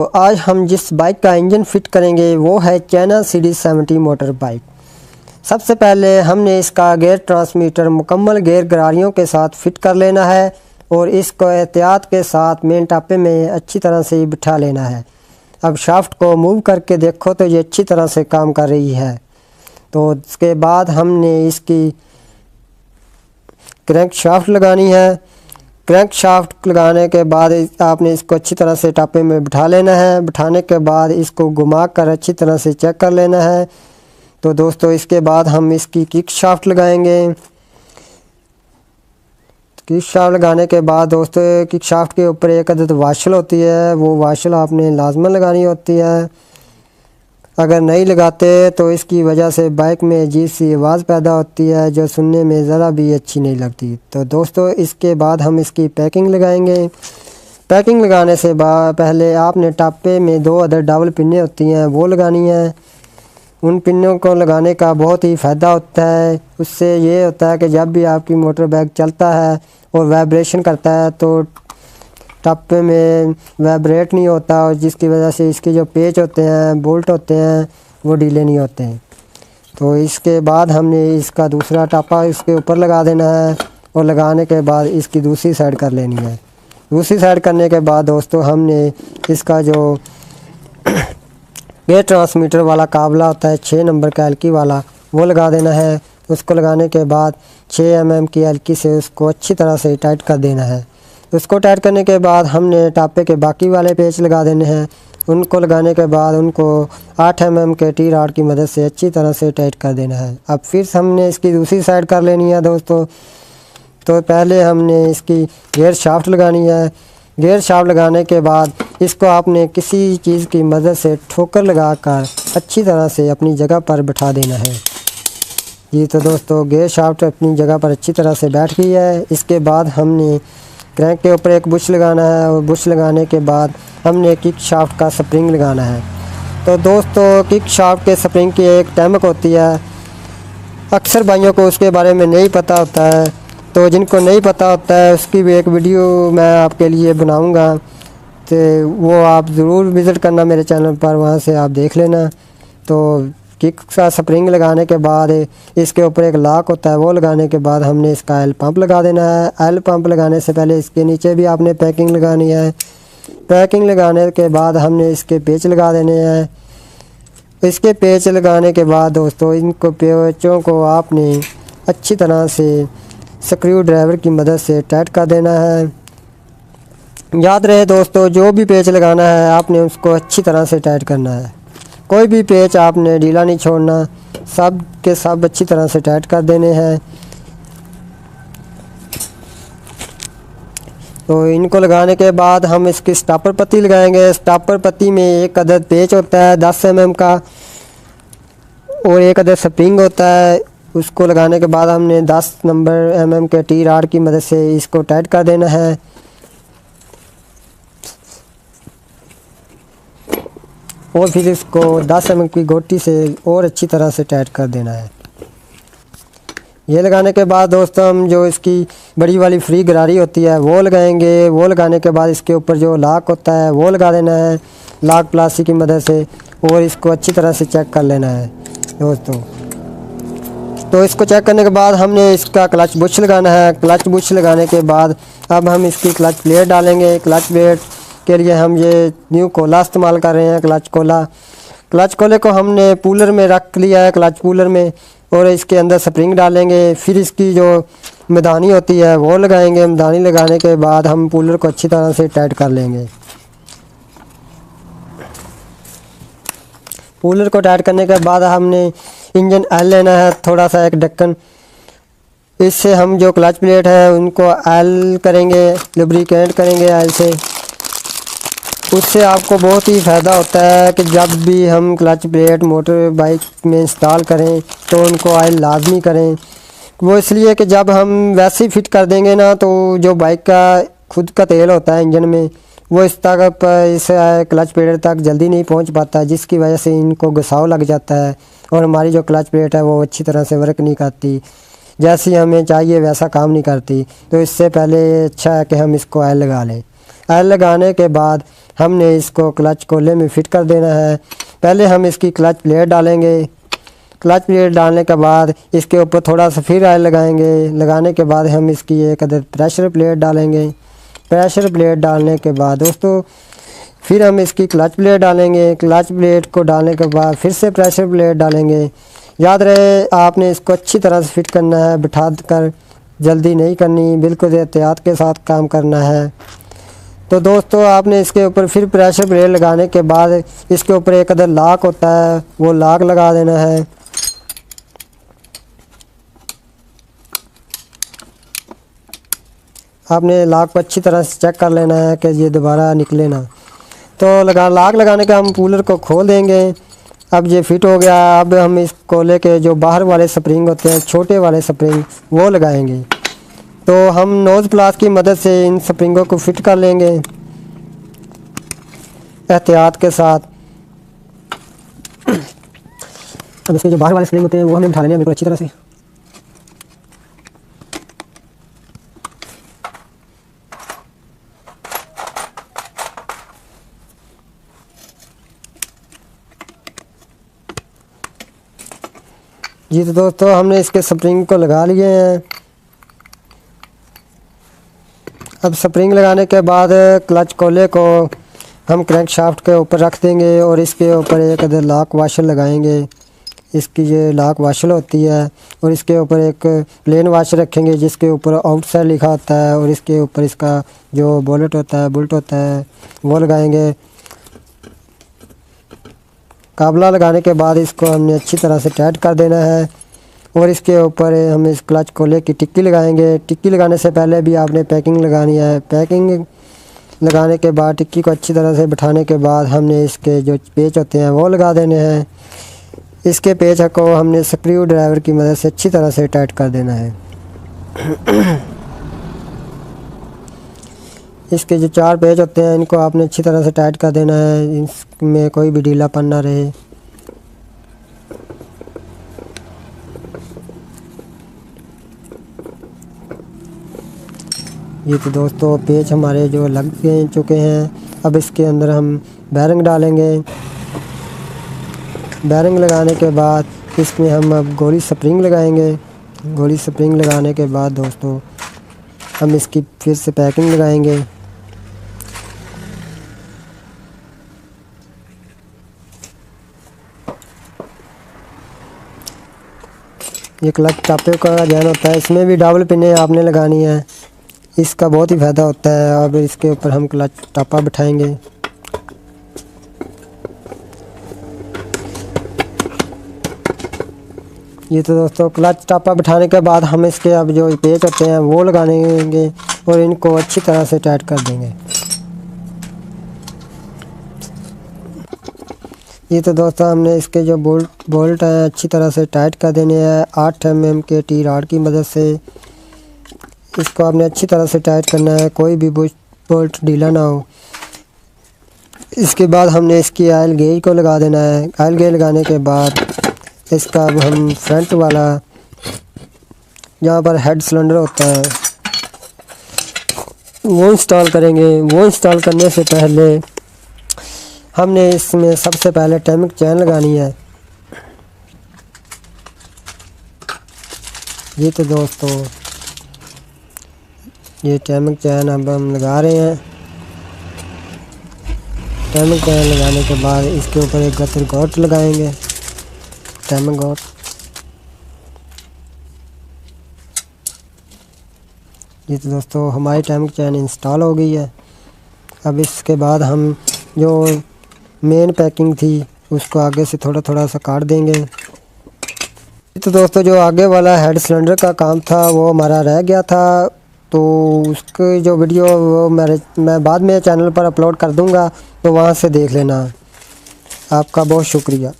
तो आज हम जिस बाइक का इंजन फिट करेंगे वो है चाइना CD70 मोटर बाइक। सबसे पहले हमने इसका गियर ट्रांसमीटर मुकम्मल गियर गरारियों के साथ फिट कर लेना है और इसको एहतियात के साथ मेन टापे में अच्छी तरह से बिठा लेना है। अब शाफ्ट को मूव करके देखो तो ये अच्छी तरह से काम कर रही है। तो उसके बाद हमने इसकी क्रैंक शाफ्ट लगानी है। क्रैंक शाफ्ट लगाने के बाद आपने इसको अच्छी तरह से टापे में बिठा लेना है। बिठाने के बाद इसको घुमा कर अच्छी तरह से चेक कर लेना है। तो दोस्तों इसके बाद हम इसकी किक शाफ्ट लगाएंगे। किक शाफ्ट लगाने के बाद दोस्तों किक शाफ्ट के ऊपर एक अदद वाशल होती है, वो वाशल आपने लाजमन लगानी होती है। अगर नहीं लगाते तो इसकी वजह से बाइक में अजीब सी आवाज़ पैदा होती है जो सुनने में ज़रा भी अच्छी नहीं लगती। तो दोस्तों इसके बाद हम इसकी पैकिंग लगाएंगे। पैकिंग लगाने से पहले आपने टापे में 2 अदद डबल पिन्ने होती हैं वो लगानी है। उन पिन्नों को लगाने का बहुत ही फ़ायदा होता है। उससे ये होता है कि जब भी आपकी मोटर बाइक चलता है और वाइब्रेशन करता है तो टापे में वाइब्रेट नहीं होता और जिसकी वजह से इसके जो पेच होते हैं, बोल्ट होते हैं, वो ढीले नहीं होते हैं। तो इसके बाद हमने इसका दूसरा टापा इसके ऊपर लगा देना है और लगाने के बाद इसकी दूसरी साइड कर लेनी है। दूसरी साइड करने के बाद दोस्तों हमने इसका जो गियर ट्रांसमीटर वाला काबला होता है 6 नंबर का एलकी वाला, वो लगा देना है। उसको लगाने के बाद 6 mm की एलकी से उसको अच्छी तरह से टाइट कर देना है। उसको टाइट करने के बाद हमने टापे के बाकी वाले पेच लगा देने हैं। उनको लगाने के बाद उनको 8 mm के टी रॉड की मदद से अच्छी तरह से टाइट कर देना है। अब फिर हमने इसकी दूसरी साइड कर लेनी है दोस्तों। तो पहले हमने इसकी गियर शाफ्ट लगानी है। गियर शाफ्ट लगाने के बाद इसको आपने किसी चीज़ की मदद से ठोकर लगाकर अच्छी तरह से अपनी जगह पर बिठा देना है। जी तो दोस्तों गियर शाफ्ट अपनी जगह पर अच्छी तरह से बैठ गई है। इसके बाद हमने क्रैंक के ऊपर एक बुश लगाना है और बुश लगाने के बाद हमने किक शाफ्ट का स्प्रिंग लगाना है। तो दोस्तों किक शाफ्ट के स्प्रिंग की एक टैमक होती है, अक्सर भाइयों को उसके बारे में नहीं पता होता है। तो जिनको नहीं पता होता है उसकी भी एक वीडियो मैं आपके लिए बनाऊंगा, तो वो आप ज़रूर विज़िट करना मेरे चैनल पर, वहाँ से आप देख लेना। तो किक का स्प्रिंग लगाने के बाद इसके ऊपर एक लॉक होता है, वो लगाने के बाद हमने इसका एल पंप लगा देना है। एल पंप लगाने से पहले इसके नीचे भी आपने पैकिंग लगानी है। पैकिंग लगाने के बाद हमने इसके पेच लगा देने हैं। इसके पेच लगाने के बाद दोस्तों इनको पेचों को आपने अच्छी तरह से स्क्रू ड्राइवर की मदद से टाइट कर देना है। याद रहे दोस्तों जो भी पेच लगाना है आपने उसको अच्छी तरह से टाइट करना है। कोई भी पेच आपने ढीला नहीं छोड़ना, सब के सब अच्छी तरह से टाइट कर देने हैं। तो इनको लगाने के बाद हम इसकी स्टॉपर पत्ती लगाएंगे। स्टॉपर पत्ती में एक अदद पेच होता है 10 mm का और एक अदद स्प्रिंग होता है। उसको लगाने के बाद हमने 10 नंबर mm के टी रॉड की मदद से इसको टाइट कर देना है। और फिर इसको 10 mm की गोटी से और अच्छी तरह से टाइट कर देना है। ये लगाने के बाद दोस्तों हम जो इसकी बड़ी वाली फ्री गरारी होती है वो लगाएंगे। वो लगाने के बाद इसके ऊपर जो लॉक होता है वो लगा देना है लॉक प्लास्टिक की मदद से, और इसको अच्छी तरह से चेक कर लेना है दोस्तों। तो इसको चेक करने के बाद हमने इसका क्लच बुश लगाना है। क्लच बुश लगाने के बाद अब हम इसकी क्लच प्लेट डालेंगे। क्लच प्लेट के लिए हम ये न्यू कोला इस्तेमाल कर रहे हैं, क्लच कोला। क्लच कोले को हमने पूलर में रख लिया है, क्लच पूलर में, और इसके अंदर स्प्रिंग डालेंगे। फिर इसकी जो मैदानी होती है वो लगाएंगे। मैदानी लगाने के बाद हम पूलर को अच्छी तरह से टाइट कर लेंगे। पूलर को टाइट करने के बाद हमने इंजन ऑयल लेना है, थोड़ा सा एक ढक्कन। इससे हम जो क्लच प्लेट है उनको ऑयल करेंगे, लुब्रिकेट करेंगे ऑयल से। उससे आपको बहुत ही फ़ायदा होता है कि जब भी हम क्लच प्लेट मोटर बाइक में इंस्टॉल करें तो उनको ऑयल लाजमी करें। वो इसलिए कि जब हम वैसे ही फिट कर देंगे ना तो जो बाइक का खुद का तेल होता है इंजन में वो इस क्लच प्लेट तक जल्दी नहीं पहुंच पाता, जिसकी वजह से इनको घसाव लग जाता है और हमारी जो क्लच प्लेट है वो अच्छी तरह से वर्क नहीं करती, जैसी हमें चाहिए वैसा काम नहीं करती। तो इससे पहले अच्छा है कि हम इसको ऑयल लगा लें। ऑयल लगाने के बाद हमने इसको क्लच कोले में फिट कर देना है। पहले हम इसकी क्लच प्लेट डालेंगे। क्लच प्लेट डालने के बाद इसके ऊपर थोड़ा सा फिर ऑयल लगाएंगे। लगाने के बाद हम इसकी एक अदर प्रेशर प्लेट डालेंगे। प्रेशर प्लेट डालने के बाद दोस्तों फिर हम इसकी क्लच प्लेट डालेंगे। क्लच प्लेट को डालने के बाद फिर से प्रेशर प्लेट डालेंगे। याद रहे आपने इसको अच्छी तरह से फिट करना है, बिठा कर जल्दी नहीं करनी, बिल्कुल एहतियात के साथ काम करना है। तो दोस्तों आपने इसके ऊपर फिर प्रेशर प्लेट लगाने के बाद इसके ऊपर एक अदर लॉक होता है, वो लॉक लगा देना है। आपने लॉक को अच्छी तरह से चेक कर लेना है कि ये दोबारा निकले ना। तो लॉक लगाने के हम कूलर को खोल देंगे। अब ये फिट हो गया। अब हम इस कोले के जो बाहर वाले स्प्रिंग होते हैं, छोटे वाले स्प्रिंग, वो लगाएंगे। तो हम नोज़ प्लास की मदद से इन स्प्रिंगों को फिट कर लेंगे एहतियात के साथ। अब इसके जो बाहर वाले स्प्रिंग होते हैं वो हमें उठा लेने हैं बिल्कुल अच्छी तरह से। जी तो दोस्तों हमने इसके स्प्रिंग को लगा लिए हैं। अब स्प्रिंग लगाने के बाद क्लच कोले को हम क्रैंक शाफ्ट के ऊपर रख देंगे और इसके ऊपर एक अदर लॉक वाशर लगाएंगे। इसकी ये लॉक वाशर होती है और इसके ऊपर एक प्लेन वाशर रखेंगे जिसके ऊपर आउटसाइड लिखा होता है और इसके ऊपर इसका जो बोल्ट होता है वो लगाएंगे। काबला लगाने के बाद इसको हमने अच्छी तरह से टाइट कर देना है और इसके ऊपर हम इस क्लच कोले की टिक्की लगाएंगे। टिक्की लगाने से पहले भी आपने पैकिंग लगानी है। पैकिंग लगाने के बाद टिक्की को अच्छी तरह से बिठाने के बाद हमने इसके जो पेच होते हैं वो लगा देने हैं। इसके पेच को हमने स्क्रू ड्राइवर की मदद से अच्छी तरह से टाइट कर देना है। इसके जो 4 पेच होते हैं इनको आपने अच्छी तरह से टाइट कर देना है, इसमें कोई भी ढीलापन ना रहे। ये तो दोस्तों पेच हमारे जो लग चुके हैं। अब इसके अंदर हम बैरिंग डालेंगे। बैरिंग लगाने के बाद इसमें हम अब गोली स्प्रिंग लगाएंगे। गोली स्प्रिंग लगाने के बाद दोस्तों हम इसकी फिर से पैकिंग लगाएंगे। ये क्लच टापे का जैन होता है, इसमें भी डबल पिने आपने लगानी है, इसका बहुत ही फ़ायदा होता है। अब इसके ऊपर हम क्लच टापा बिठाएंगे। ये तो दोस्तों क्लच टापा बिठाने के बाद हम इसके अब जो पेच होते हैं वो लगाएंगे और इनको अच्छी तरह से टाइट कर देंगे। ये तो दोस्तों हमने इसके जो बोल्ट हैं अच्छी तरह से टाइट कर देने हैं 8 mm के टी रॉड की मदद से। इसको आपने अच्छी तरह से टाइट करना है, कोई भी बोल्ट ढीला ना हो। इसके बाद हमने इसकी ऑयल गेज को लगा देना है। ऑयल गेज लगाने के बाद इसका अब हम फ्रंट वाला जहाँ पर हेड सिलेंडर होता है वो इंस्टॉल करेंगे। वो इंस्टॉल करने से पहले हमने इसमें सबसे पहले टाइमिंग चैन लगानी है। ये तो दोस्तों ये टाइमिंग चैन अब हम लगा रहे हैं। टाइमिंग चैन लगाने के बाद इसके ऊपर एक गतर गोट लगाएंगे, टाइमिंग गोट। ये तो दोस्तों हमारी टाइमिंग चैन इंस्टॉल हो गई है। अब इसके बाद हम जो मेन पैकिंग थी उसको आगे से थोड़ा थोड़ा सा काट देंगे। तो दोस्तों जो आगे वाला हेड सिलेंडर का काम था वो हमारा रह गया था, तो उसकी जो वीडियो वो मैं बाद में चैनल पर अपलोड कर दूंगा, तो वहाँ से देख लेना। आपका बहुत शुक्रिया।